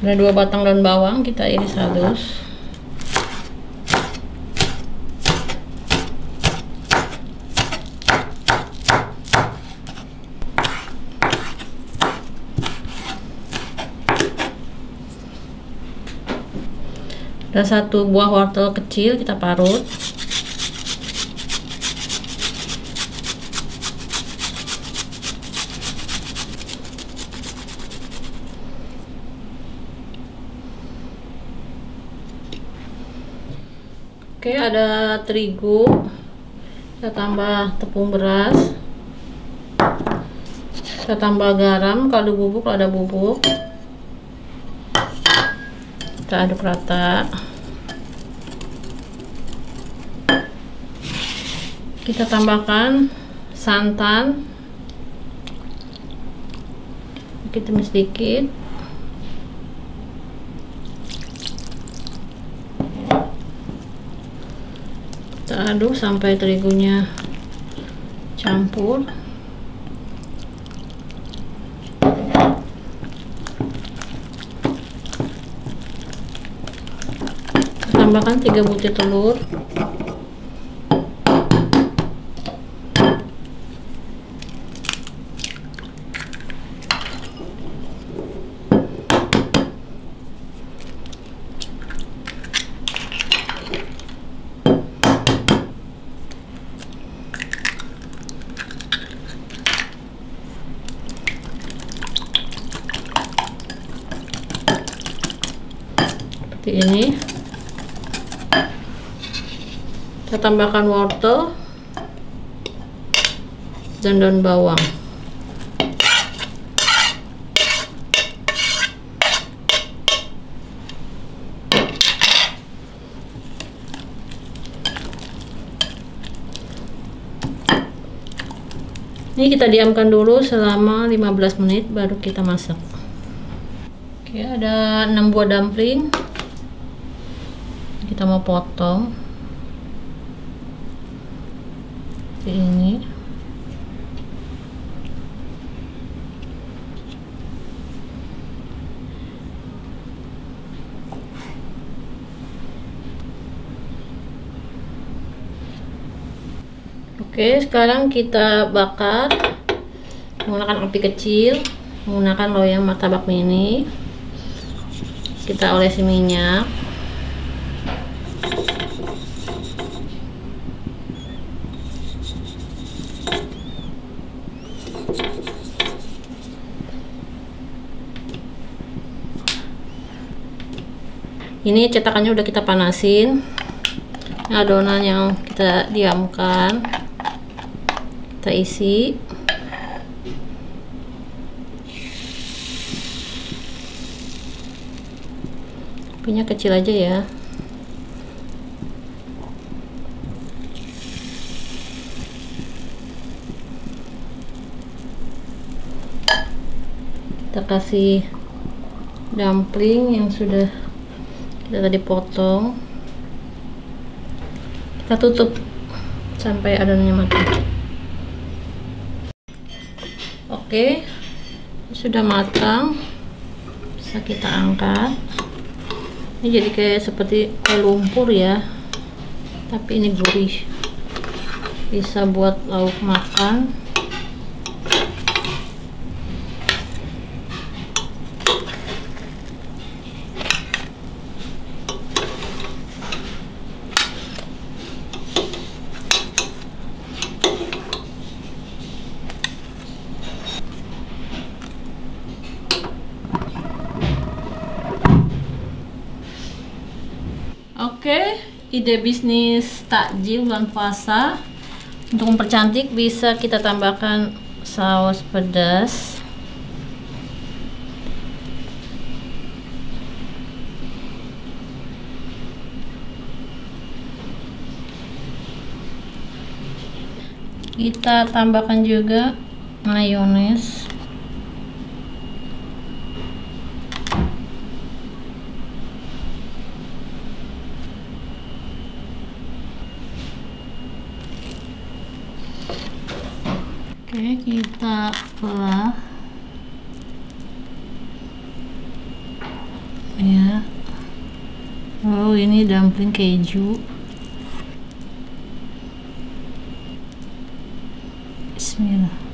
Ada 2 batang daun bawang, kita iris halus. Ada 1 buah wortel kecil, kita parut. Oke, ada terigu, kita tambah tepung beras, kita tambah garam, kaldu bubuk kalau ada bubuk, kita aduk rata. Kita tambahkan santan, kita tumis sedikit. Kita aduk sampai terigunya campur. Kita tambahkan 3 butir telur. Seperti ini. Kita tambahkan wortel dan daun bawang. Ini kita diamkan dulu selama 15 menit baru kita masak. Oke, ada 6 buah dumpling. Kita mau potong seperti ini. Oke, sekarang kita bakar menggunakan api kecil, menggunakan loyang martabak mini. Kita olesi minyak. Ini cetakannya udah kita panasin. Adonan yang kita diamkan, kita isi. Apinya kecil aja ya. Kita kasih dumpling yang sudah kita tadi potong. Kita tutup sampai adonannya matang. Oke, sudah matang, bisa kita angkat. Ini jadi kayak seperti kue lumpur ya, tapi ini gurih, bisa buat lauk makan. Oke, ide bisnis takjil bulan puasa. Untuk mempercantik bisa kita tambahkan saus pedas. Kita tambahkan juga mayones. Oke, kita belah. ya. Oh, ini dumpling keju. Bismillah.